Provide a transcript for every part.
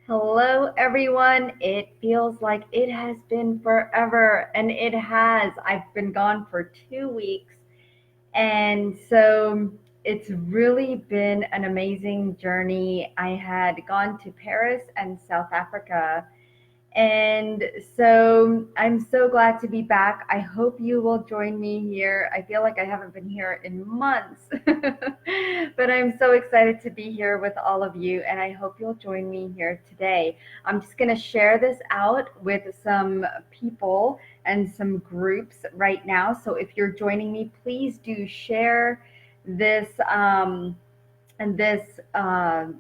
Hello, everyone. It feels like it has been forever, and it has. I've been gone for 2 weeks, and so it's really been an amazing journey. I had gone to Paris and South Africa, and so I'm so glad to be back. I hope you will join me here. I feel like I haven't been here in months, but I'm so excited to be here with all of you, and I hope you'll join me here today. I'm just going to share this out with some people and some groups right now. So if you're joining me, please do share this and this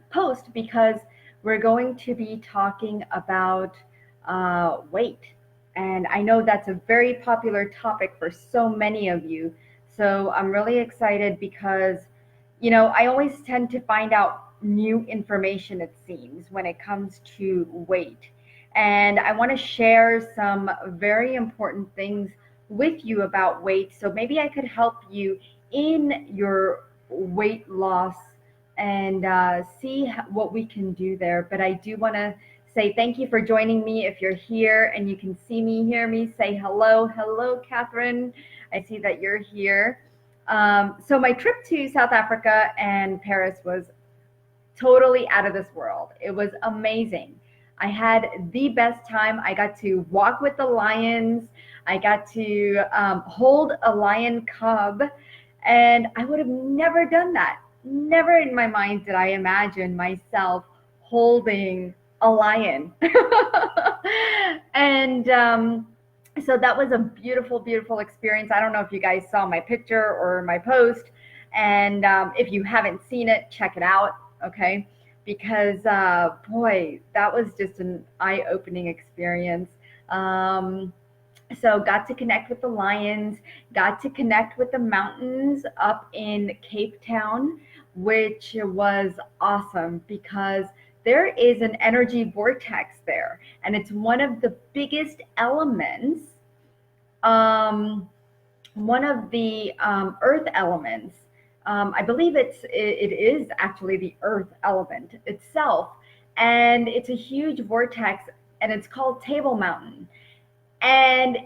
post because we're going to be talking about weight. And I know that's a very popular topic for so many of you. So I'm really excited because, I always tend to find out new information, it seems, when it comes to weight. And I want to share some very important things with you about weight. So maybe I could help you in your weight loss and see what we can do there. But I do want to say thank you for joining me. If you're here and you can see me, hear me, say hello. Hello, Catherine. I see that you're here. So my trip to South Africa and Paris was totally out of this world. It was amazing. I had the best time. I got to walk with the lions. I got to hold a lion cub, and I would have never done that. Never in my mind did I imagine myself holding a lion. and so that was a beautiful, beautiful experience. I don't know if you guys saw my picture or my post. And if you haven't seen it, check it out. Okay. Because, boy, that was just an eye opening experience. So got to connect with the lions, got to connect with the mountains up in Cape Town, which was awesome because there is an energy vortex there, and it's one of the biggest elements, um, one of the earth elements. I believe it is actually the earth element itself, and it's a huge vortex, and it's called Table Mountain. And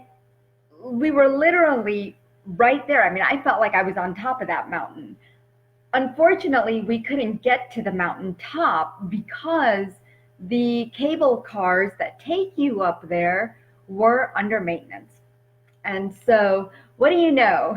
we were literally right there. I mean, I felt like I was on top of that mountain. Unfortunately, we couldn't get to the mountain top because the cable cars that take you up there were under maintenance. And so, what do you know?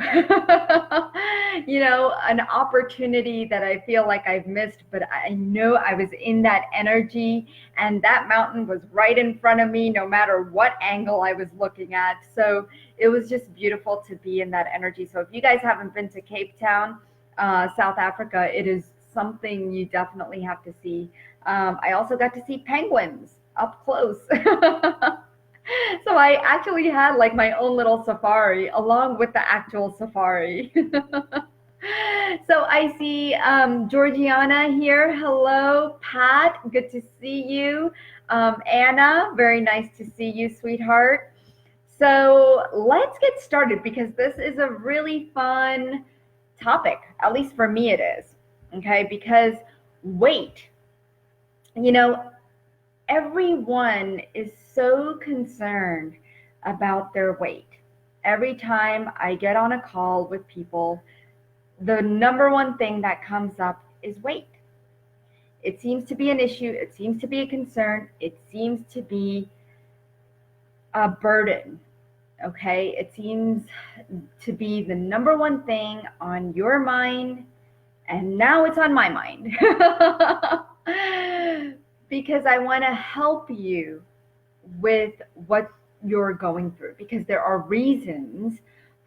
An opportunity that I feel like I've missed, but I know I was in that energy, and that mountain was right in front of me, no matter what angle I was looking at. So it was just beautiful to be in that energy. So if you guys haven't been to Cape Town, South Africa, it is something you definitely have to see. I also got to see penguins up close. So I actually had like my own little safari along with the actual safari. So I see Georgiana here. Hello, Pat. Good to see you. Anna, very nice to see you, sweetheart. So let's get started because this is a really fun topic. At least for me, it is. Okay, because weight, you know, everyone is so concerned about their weight. Every time I get on a call with people, the number one thing that comes up is weight. It seems to be an issue, it seems to be a concern, it seems to be a burden. Okay, it seems to be the number one thing on your mind, and now it's on my mind. Because I want to help you with what you're going through, because there are reasons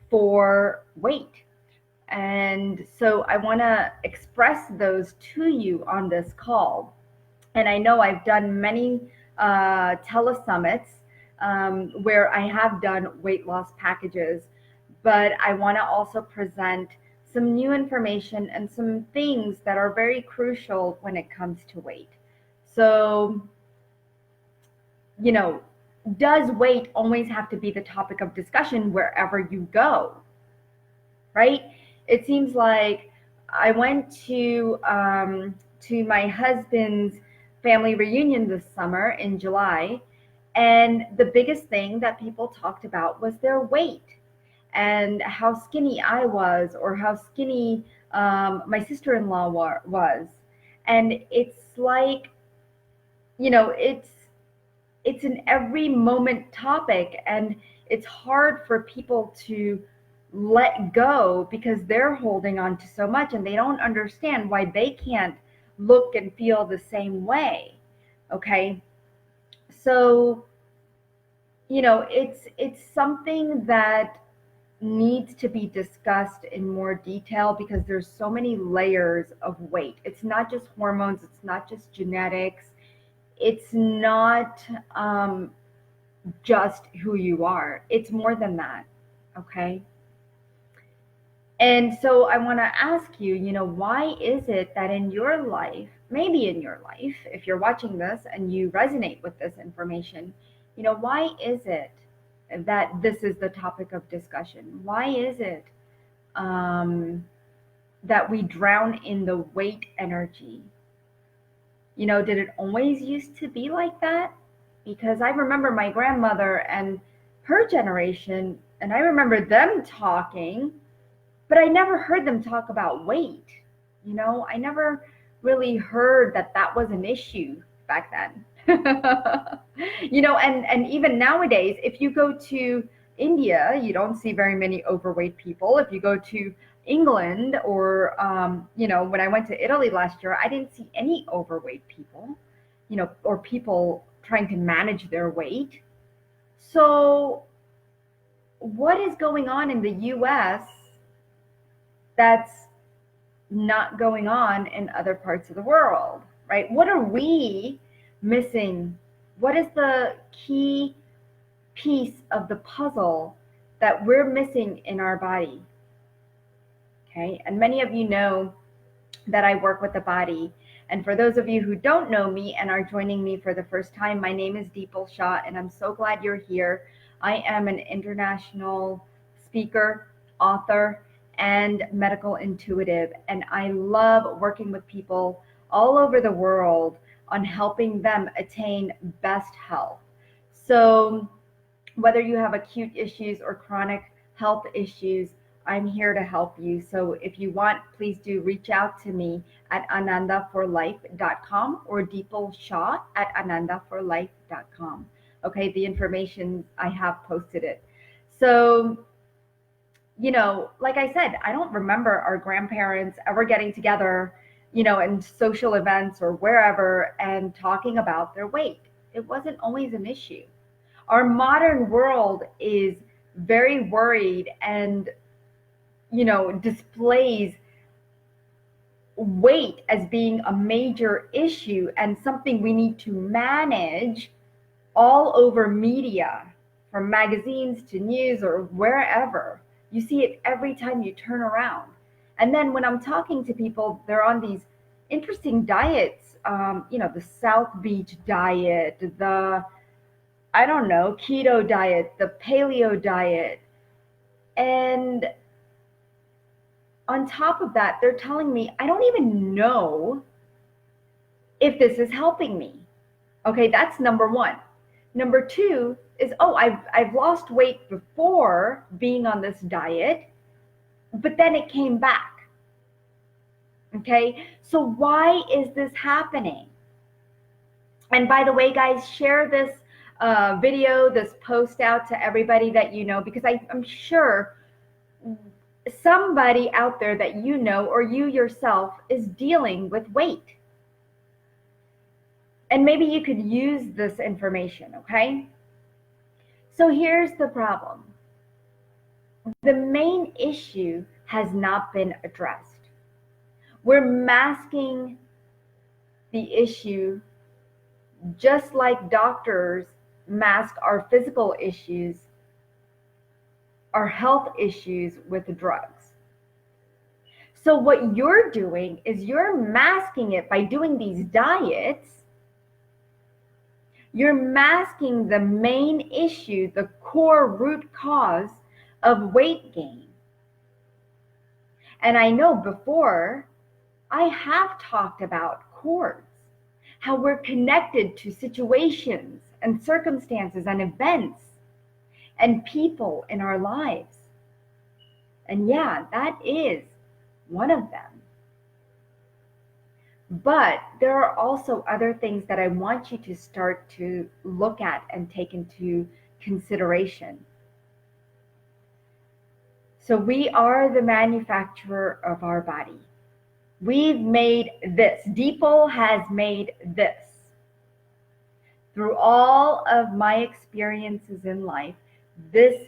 for weight. And so I want to express those to you on this call. And I know I've done many telesummits where I have done weight loss packages, but I want to also present some new information and some things that are very crucial when it comes to weight. So, does weight always have to be the topic of discussion wherever you go? Right? It seems like I went to my husband's family reunion this summer in July, and the biggest thing that people talked about was their weight and how skinny I was, or how skinny my sister-in-law was. And it's like, it's an every moment topic, and it's hard for people to let go because they're holding on to so much and they don't understand why they can't look and feel the same way. Okay, so it's something that needs to be discussed in more detail because there's so many layers of weight. It's not just hormones, it's not just genetics, it's not just who you are. It's more than that. Okay. And so I want to ask you, why is it that in your life, maybe in your life, if you're watching this and you resonate with this information, why is it that this is the topic of discussion? Why is it that we drown in the weight energy? Did it always used to be like that? Because I remember my grandmother and her generation, and I remember them talking, but I never heard them talk about weight. I never really heard that that was an issue back then. And even nowadays, if you go to India, you don't see very many overweight people. If you go to England, or when I went to Italy last year, I didn't see any overweight people, or people trying to manage their weight. So what is going on in the US that's not going on in other parts of the world, right? What are we missing? What is the key piece of the puzzle that we're missing in our body? Okay, and many of you know that I work with the body. And for those of you who don't know me and are joining me for the first time, my name is Dipal, and I'm so glad you're here. I am an international speaker, author, and medical intuitive, and I love working with people all over the world on helping them attain best health. So whether you have acute issues or chronic health issues, I'm here to help you. So if you want, please do reach out to me at anandaforlife.com or dipalshah at anandaforlife.com. Okay, the information, I have posted it. So, like I said, I don't remember our grandparents ever getting together, in social events or wherever and talking about their weight. It wasn't always an issue. Our modern world is very worried and displays weight as being a major issue and something we need to manage all over media, from magazines to news or wherever. You see it every time you turn around. And then when I'm talking to people, they're on these interesting diets, the South Beach diet, the, I don't know, keto diet, the paleo diet. And on top of that, they're telling me, I don't even know if this is helping me. Okay, that's number one. Number two is, I've lost weight before being on this diet, but then it came back. Okay, so why is this happening? And by the way, guys, share this video, this post out to everybody that you know, because I'm sure somebody out there that you know, or you yourself, is dealing with weight. And maybe you could use this information, okay? So here's the problem. The main issue has not been addressed. We're masking the issue just like doctors mask our physical issues, our health issues with drugs. So what you're doing is you're masking it by doing these diets. You're masking the main issue, the core root cause of weight gain. And I know before I have talked about cords, how we're connected to situations and circumstances and events and people in our lives. And yeah, that is one of them. But there are also other things that I want you to start to look at and take into consideration. So we are the manufacturer of our body. We've made this. Dipal has made this. Through all of my experiences in life, this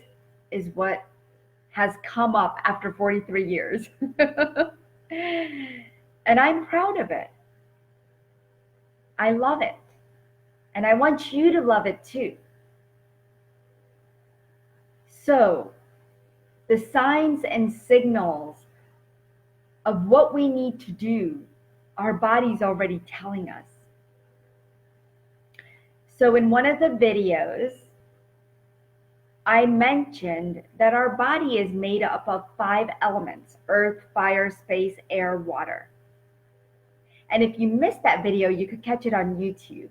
is what has come up after 43 years. And I'm proud of it. I love it. And I want you to love it too. So, the signs and signals of what we need to do, our body's already telling us. So, in one of the videos, I mentioned that our body is made up of 5 elements: earth, fire, space, air, water. And if you missed that video, you could catch it on YouTube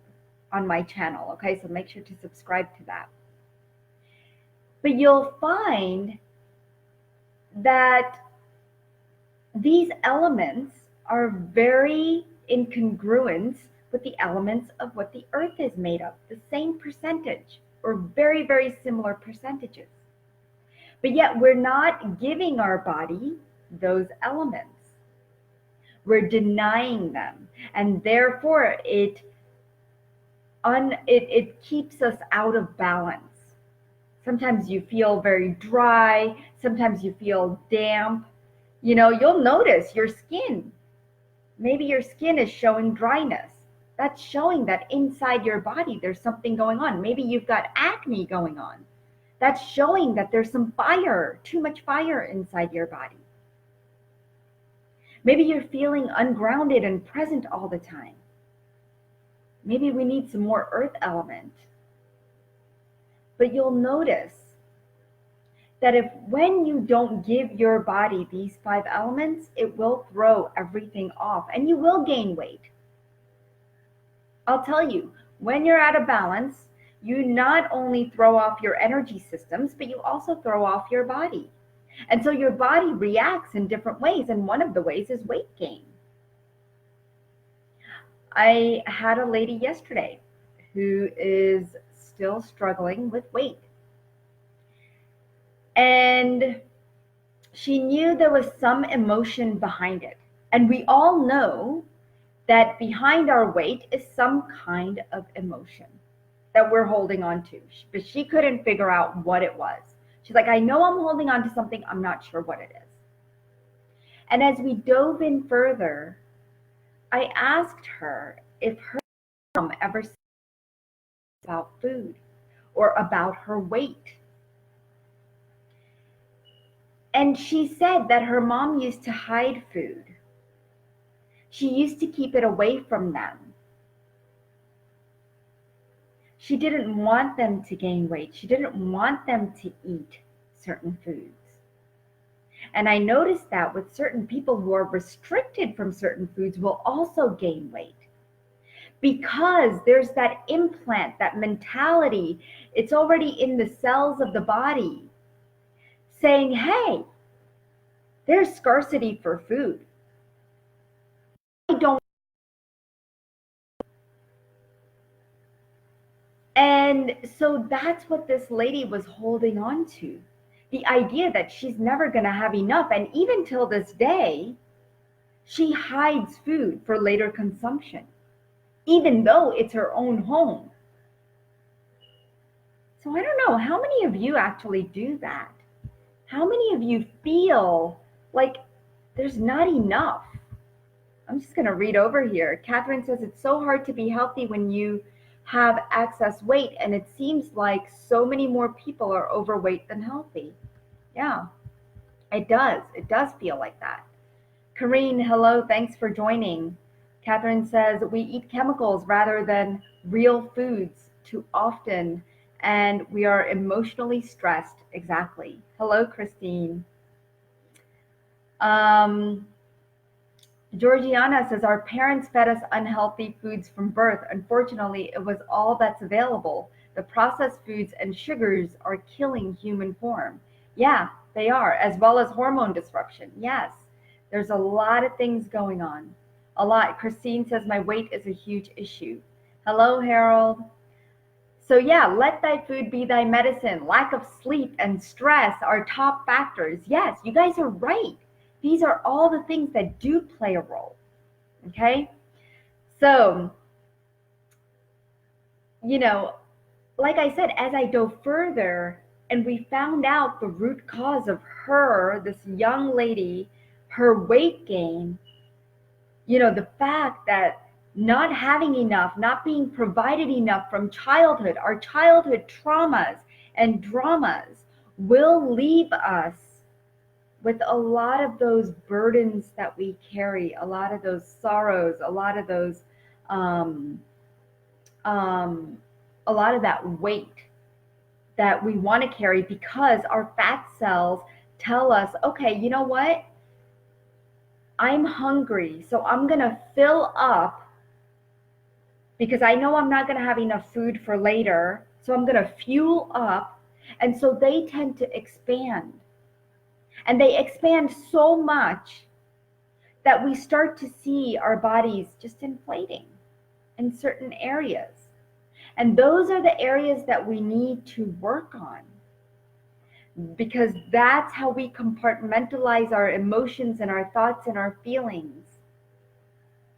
on my channel. Okay, so make sure to subscribe to that. But you'll find that these elements are very in congruence with the elements of what the earth is made of, the same percentage or very, very similar percentages. But yet we're not giving our body those elements. We're denying them, and therefore it keeps us out of balance. Sometimes you feel very dry, sometimes you feel damp. You know, you'll notice your skin. Maybe your skin is showing dryness. That's showing that inside your body there's something going on. Maybe you've got acne going on. That's showing that there's some fire, too much fire inside your body. Maybe you're feeling ungrounded and present all the time. Maybe we need some more earth element. But you'll notice that when you don't give your body these 5 elements, it will throw everything off and you will gain weight. I'll tell you, when you're out of balance, you not only throw off your energy systems, but you also throw off your body. And so your body reacts in different ways, and one of the ways is weight gain. I had a lady yesterday who is still struggling with weight. And she knew there was some emotion behind it. And we all know that behind our weight is some kind of emotion that we're holding on to. But she couldn't figure out what it was. She's like, I know I'm holding on to something, I'm not sure what it is. And as we dove in further, I asked her if her mom ever said about food or about her weight. And she said that her mom used to hide food. She used to keep it away from them. She didn't want them to gain weight. She didn't want them to eat certain foods. And I noticed that with certain people who are restricted from certain foods will also gain weight. Because there's that implant, that mentality, it's already in the cells of the body saying, hey, there's scarcity for food. I don't. And so that's what this lady was holding on to. The idea that she's never going to have enough. And even till this day, she hides food for later consumption, even though it's her own home. So I don't know, how many of you actually do that? How many of you feel like there's not enough? I'm just going to read over here. Catherine says, it's so hard to be healthy when you have excess weight, and it seems like so many more people are overweight than healthy. Yeah, it does. It does feel like that. Kareen, hello, thanks for joining. Catherine says, we eat chemicals rather than real foods too often, and we are emotionally stressed. Exactly. Hello, Christine. Georgiana says, our parents fed us unhealthy foods from birth. Unfortunately, it was all that's available. The processed foods and sugars are killing human form. Yeah, they are, as well as hormone disruption. Yes, there's a lot of things going on. A lot. Christine says, my weight is a huge issue. Hello, Harold. So, yeah, let thy food be thy medicine. Lack of sleep and stress are top factors. Yes, you guys are right. These are all the things that do play a role. Okay. So, like I said, as I dove further and we found out the root cause of her, this young lady, her weight gain, the fact that not having enough, not being provided enough from childhood, our childhood traumas and dramas will leave us with a lot of those burdens that we carry, a lot of those sorrows, a lot of those, um, a lot of that weight that we want to carry because our fat cells tell us, okay, you know what? I'm hungry, so I'm going to fill up because I know I'm not going to have enough food for later. So I'm going to fuel up. And so they tend to expand. And they expand so much that we start to see our bodies just inflating in certain areas. And those are the areas that we need to work on, because that's how we compartmentalize our emotions and our thoughts and our feelings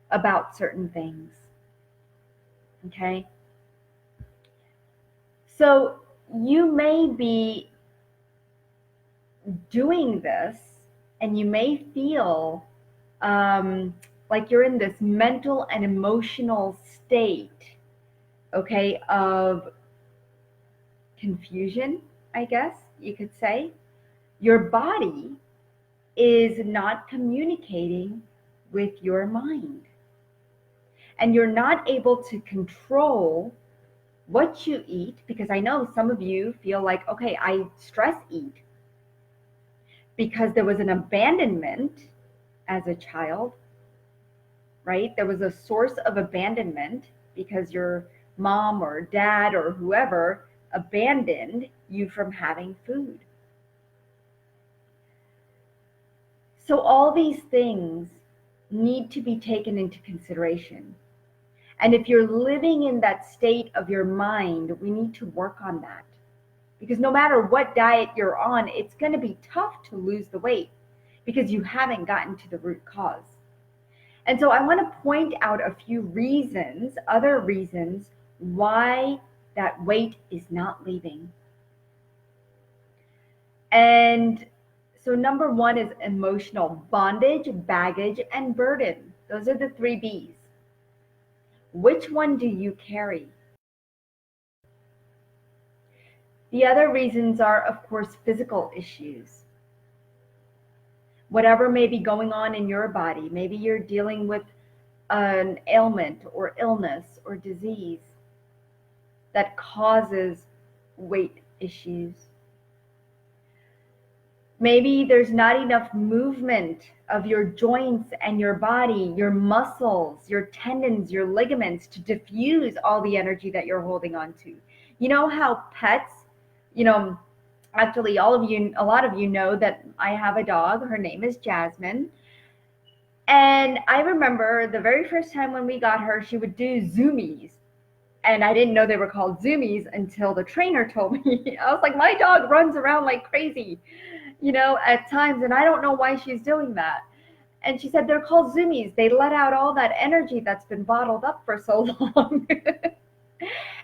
about certain things. Okay? So you may be doing this and you may feel like you're in this mental and emotional state, okay, of confusion, I guess you could say. Your body is not communicating with your mind. And you're not able to control what you eat, because I know some of you feel like, okay, I stress eat because there was an abandonment as a child, right? There was a source of abandonment because your mom or dad or whoever abandoned you from having food. So all these things need to be taken into consideration. And if you're living in that state of your mind, we need to work on that. Because no matter what diet you're on, it's going to be tough to lose the weight because you haven't gotten to the root cause. And so I want to point out a few reasons, other reasons, why that weight is not leaving. And so number one is emotional bondage, baggage, and burden. Those are the 3 B's. Which one do you carry? The other reasons are, of course, physical issues. Whatever may be going on in your body, maybe you're dealing with an ailment or illness or disease that causes weight issues. Maybe there's not enough movement of your joints and your body, your muscles, your tendons, your ligaments to diffuse all the energy that you're holding on to. You know how pets, actually a lot of you know that I have a dog. Her name is Jasmine. And I remember the very first time when we got her, she would do zoomies. And I didn't know they were called zoomies until the trainer told me. I was like, my dog runs around like crazy, at times, and I don't know why she's doing that. And she said, they're called zoomies. They let out all that energy that's been bottled up for so long.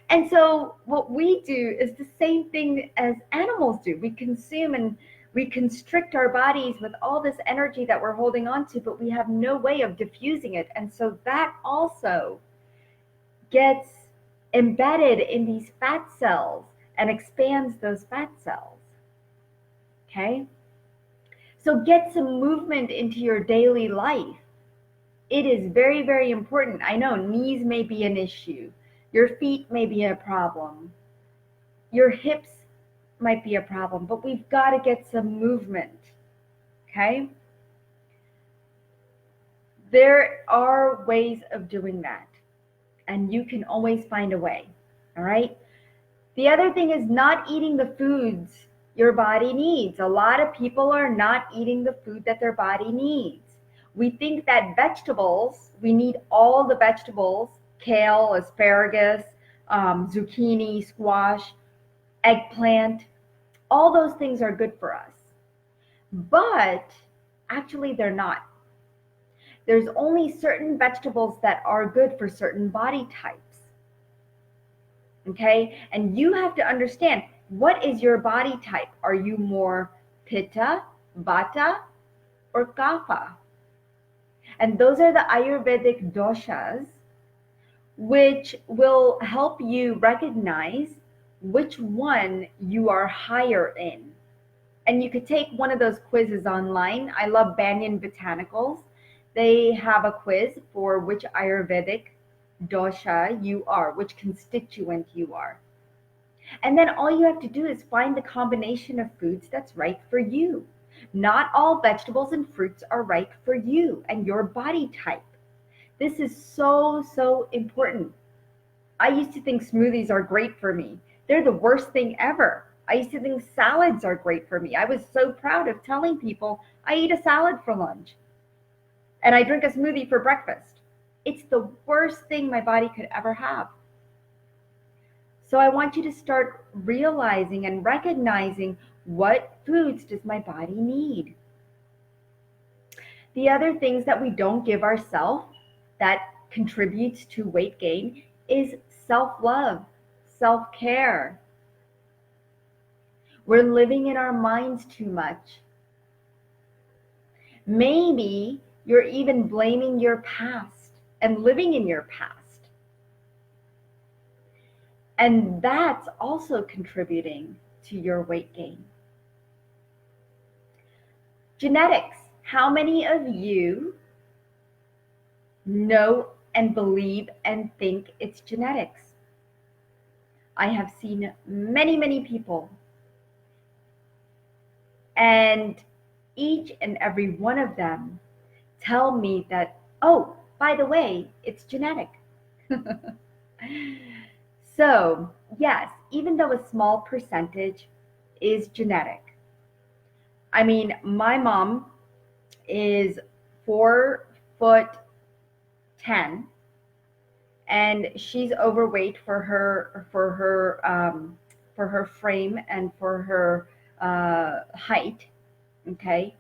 And so what we do is the same thing as animals do. We consume and we constrict our bodies with all this energy that we're holding on to, but we have no way of diffusing it. And so that also gets embedded in these fat cells and expands those fat cells. Okay? So get some movement into your daily life. It is very, very important. I know knees may be an issue. Your feet may be a problem. Your hips might be a problem, but we've got to get some movement. Okay? There are ways of doing that, and you can always find a way. All right. The other thing is not eating the foods your body needs. A lot of people are not eating the food that their body needs. We think that vegetables, we need all the vegetables, kale, asparagus, zucchini, squash, eggplant, all those things are good for us. But actually, they're not. There's only certain vegetables that are good for certain body types. Okay? And you have to understand, what is your body type? Are you more pitta, vata, or kapha? And those are the Ayurvedic doshas, which will help you recognize which one you are higher in. And you could take one of those quizzes online. I love Banyan Botanicals. They have a quiz for which Ayurvedic dosha you are, which constituent you are. And then all you have to do is find the combination of foods that's right for you. Not all vegetables and fruits are right for you and your body type. This is so, so important. I used to think smoothies are great for me. They're the worst thing ever. I used to think salads are great for me. I was so proud of telling people I eat a salad for lunch and I drink a smoothie for breakfast. It's the worst thing my body could ever have. So I want you to start realizing and recognizing, what foods does my body need? The other things that we don't give ourselves that contributes to weight gain is self-love, self-care. We're living in our minds too much. Maybe you're even blaming your past and living in your past. And that's also contributing to your weight gain. Genetics. How many of you know and believe and think it's genetics? I have seen many, many people, and each and every one of them tell me that, oh, by the way, it's genetic. So, yes, even though a small percentage is genetic. I mean, my mom is 4'10", and she's overweight for her frame and for her height. Okay,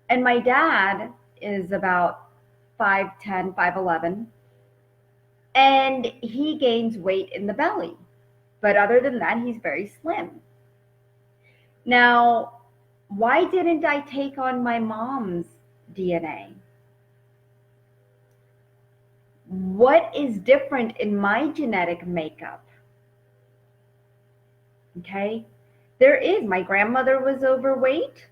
and my dad is about 5'10", 5'11", and he gains weight in the belly, but other than that, he's very slim. Now, why didn't I take on my mom's DNA? What is different in my genetic makeup? Okay, my grandmother was overweight.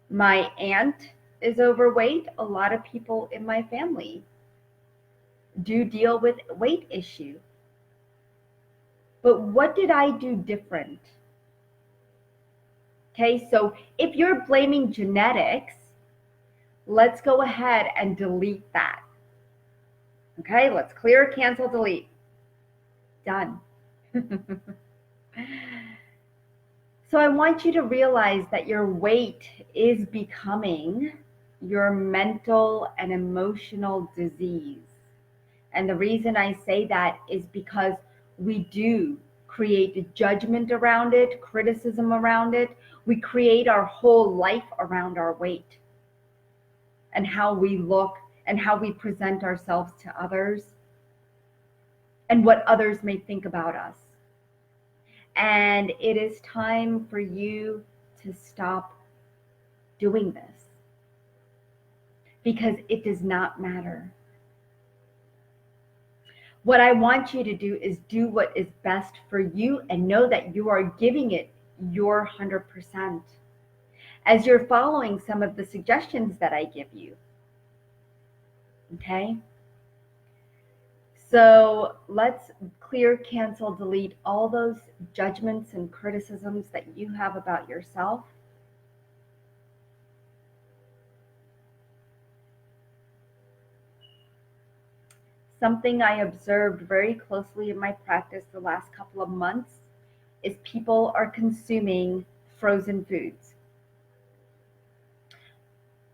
My aunt is overweight. A lot of people in my family do deal with weight issue. But what did I do different? Okay, so if you're blaming genetics, let's go ahead and delete that. Okay, let's clear, cancel, delete. Done. So I want you to realize that your weight is becoming your mental and emotional disease. And the reason I say that is because we do create judgment around it, criticism around it. We create our whole life around our weight and how we look and how we present ourselves to others and what others may think about us. And it is time for you to stop doing this, because it does not matter. What I want you to do is do what is best for you and know that you are giving it your 100% as you're following some of the suggestions that I give you. Okay? So let's clear, cancel, delete all those judgments and criticisms that you have about yourself. something I observed very closely in my practice the last couple of months is people are consuming frozen foods.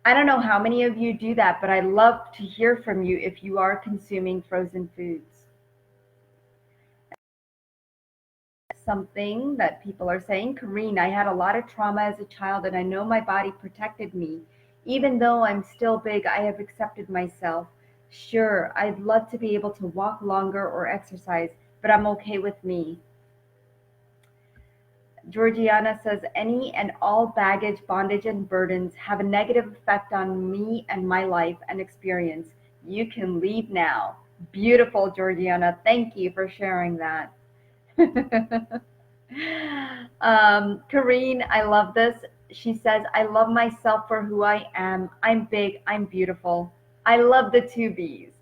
I don't know how many of you do that, but I'd love to hear from you if you are consuming frozen foods. Something that people are saying, Kareen, I had a lot of trauma as a child and I know my body protected me. Even though I'm still big, I have accepted myself. Sure, I'd love to be able to walk longer or exercise, but I'm okay with me. Georgiana says, any and all baggage, bondage, and burdens have a negative effect on me and my life and experience. You can leave now. Beautiful, Georgiana. Thank you for sharing that. Kareen, I love this. She says, I love myself for who I am. I'm big. I'm beautiful. I love the two B's.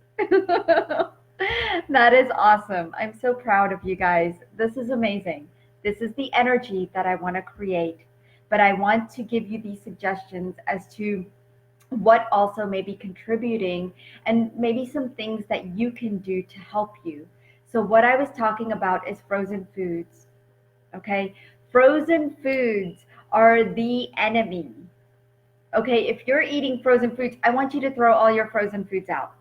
That is awesome. I'm so proud of you guys. This is amazing. This is the energy that I want to create. But I want to give you these suggestions as to what also may be contributing and maybe some things that you can do to help you. So what I was talking about is frozen foods. Okay, frozen foods are the enemy. Okay, if you're eating frozen foods, I want you to throw all your frozen foods out.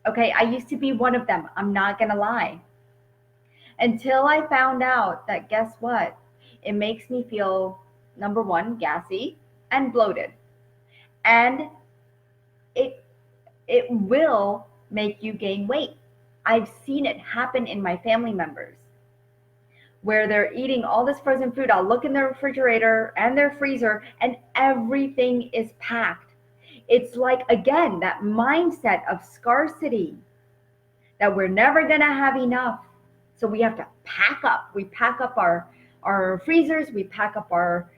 Okay, I used to be one of them. I'm not gonna lie. Until I found out that, guess what? It makes me feel, number one, gassy and bloated. And it it will make you gain weight. I've seen it happen in my family members where they're eating all this frozen food. I'll look in their refrigerator and their freezer and everything is packed. It's like, again, that mindset of scarcity, that we're never going to have enough. So we have to pack up. We pack up our freezers, we pack up our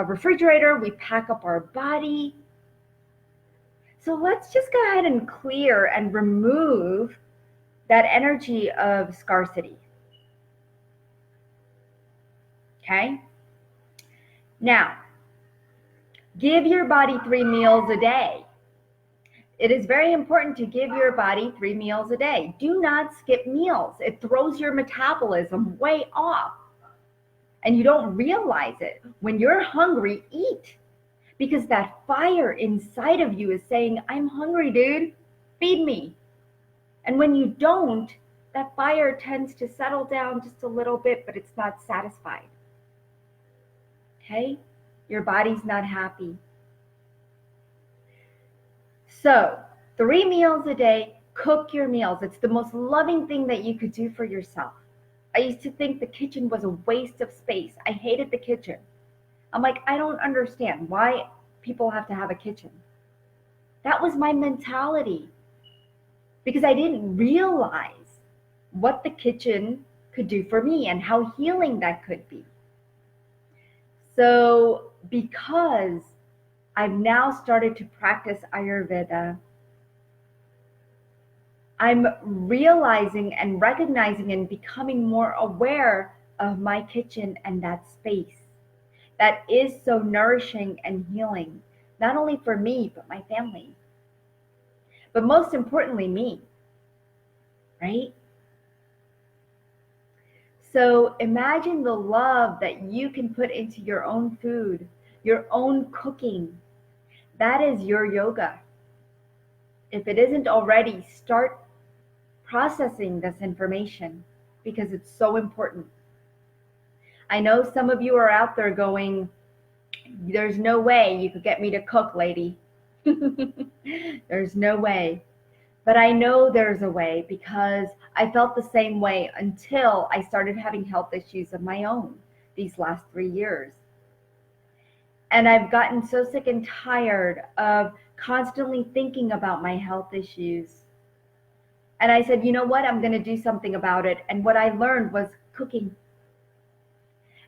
refrigerator, we pack up our body. So let's just go ahead and clear and remove that energy of scarcity. Okay? Now, give your body 3 meals a day. It is very important to give your body 3 meals a day. Do not skip meals. It throws your metabolism way off. And you don't realize it. When you're hungry, eat. Because that fire inside of you is saying, I'm hungry, dude. Feed me. And when you don't, that fire tends to settle down just a little bit, but it's not satisfied. Okay? Your body's not happy. So, 3 meals a day, cook your meals. It's the most loving thing that you could do for yourself. I used to think the kitchen was a waste of space. I hated the kitchen. I'm like, I don't understand why people have to have a kitchen. That was my mentality because I didn't realize what the kitchen could do for me and how healing that could be. So because I've now started to practice Ayurveda, I'm realizing and recognizing and becoming more aware of my kitchen and that space that is so nourishing and healing, not only for me, but my family. But most importantly, me, right? So imagine the love that you can put into your own food, your own cooking. That is your yoga. If it isn't already, start processing this information because it's so important. I know some of you are out there going, there's no way you could get me to cook, lady. There's no way. But I know there's a way because I felt the same way until I started having health issues of my own these last 3 years. And I've gotten so sick and tired of constantly thinking about my health issues. And I said, you know what? I'm going to do something about it. And what I learned was cooking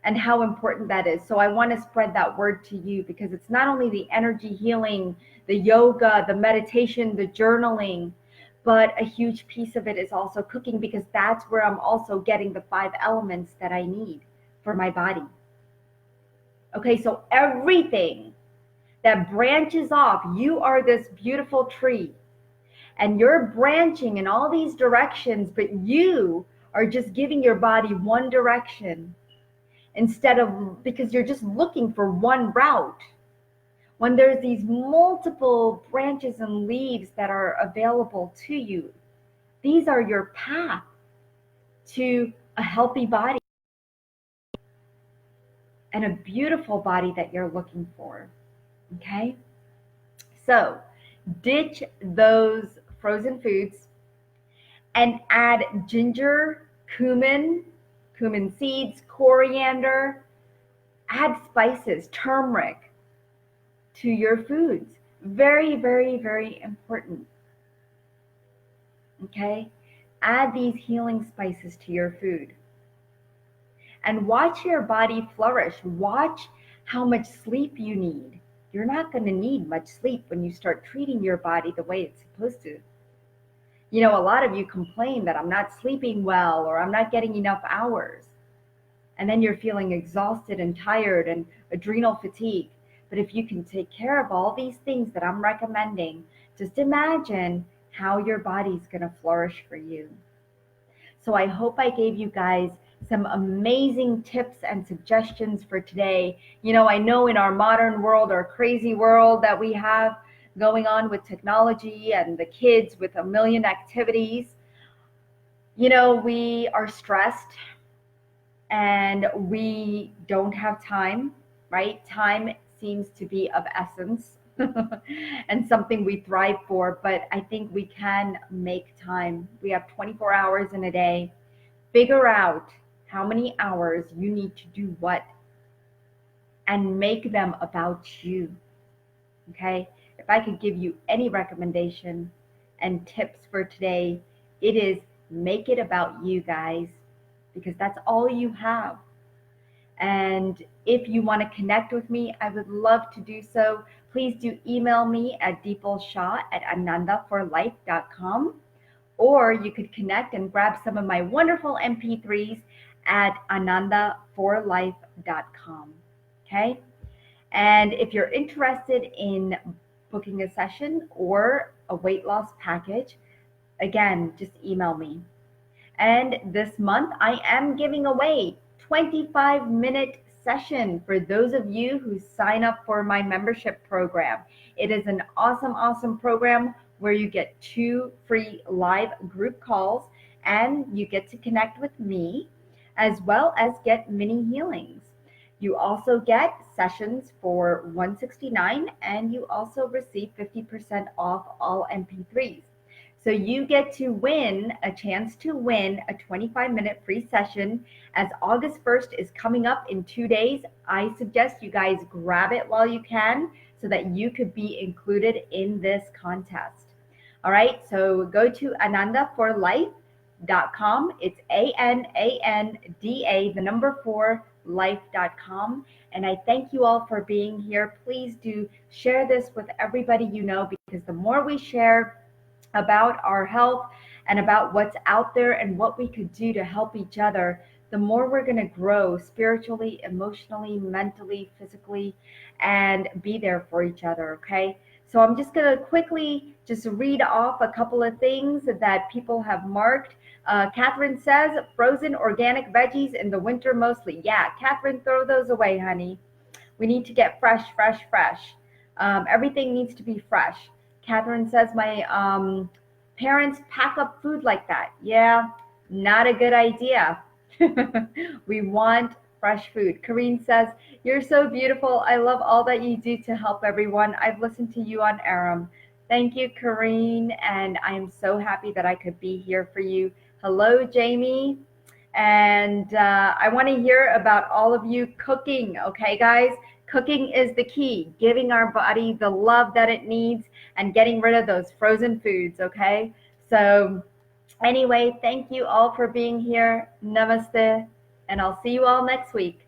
and how important that is. So I want to spread that word to you because it's not only the energy healing, the yoga, the meditation, the journaling, but a huge piece of it is also cooking because that's where I'm also getting the 5 elements that I need for my body. Okay, so everything that branches off, you are this beautiful tree. and you're branching in all these directions, but you are just giving your body one direction instead of, because you're just looking for one route, when there's these multiple branches and leaves that are available to you. These are your path to a healthy body and a beautiful body that you're looking for. Okay? So ditch those frozen foods and add ginger, cumin seeds, coriander, add spices, turmeric to your foods. Very, very, very important. Okay? Add these healing spices to your food. And watch your body flourish. Watch how much sleep you need. You're not going to need much sleep when you start treating your body the way it's supposed to. You know, a lot of you complain that I'm not sleeping well or I'm not getting enough hours. And then you're feeling exhausted and tired and adrenal fatigue. But if you can take care of all these things that I'm recommending, just imagine how your body's going to flourish for you. So I hope I gave you guys some amazing tips and suggestions for today. You know, I know in our modern world, our crazy world that we have going on with technology and the kids with a million activities, you know, we are stressed and we don't have time, right? Time seems to be of essence and something we thrive for, but I think we can make time. We have 24 hours in a day. Figure out how many hours you need to do what and make them about you. Okay? If I could give you any recommendation and tips for today, it is make it about you guys, because that's all you have. And if you want to connect with me, I would love to do so. Please do email me at dipalshah@anandaforlife.com, or you could connect and grab some of my wonderful MP3s at anandaforlife.com. Okay? And if you're interested in booking a session or a weight loss package, again, just email me. And this month, I am giving away 25-minute session for those of you who sign up for my membership program. It is an awesome, awesome program where you get 2 free live group calls and you get to connect with me as well as get mini healings. You also get sessions for $169 and you also receive 50% off all MP3s. So you get to win a chance to win a 25-minute free session as August 1st is coming up in 2 days. I suggest you guys grab it while you can so that you could be included in this contest. All right, so go to anandaforlife.com. It's ANANDA, the number 4, life.com. And I thank you all for being here. Please do share this with everybody you know, because the more we share about our health and about what's out there and what we could do to help each other, the more we're going to grow spiritually, emotionally, mentally, physically, and be there for each other, okay? So I'm just going to quickly just read off a couple of things that people have marked. Catherine says, frozen organic veggies in the winter mostly. Yeah, Catherine, throw those away, honey. We need to get fresh, fresh, fresh. Everything needs to be fresh. Catherine says, my parents pack up food like that. Yeah, not a good idea. We want fresh food. Kareen says, you're so beautiful. I love all that you do to help everyone. I've listened to you on Aram. Thank you, Kareen. And I am so happy that I could be here for you. Hello, Jamie. And I want to hear about all of you cooking. Okay, guys? Cooking is the key, giving our body the love that it needs and getting rid of those frozen foods, okay? So anyway, thank you all for being here. Namaste, and I'll see you all next week.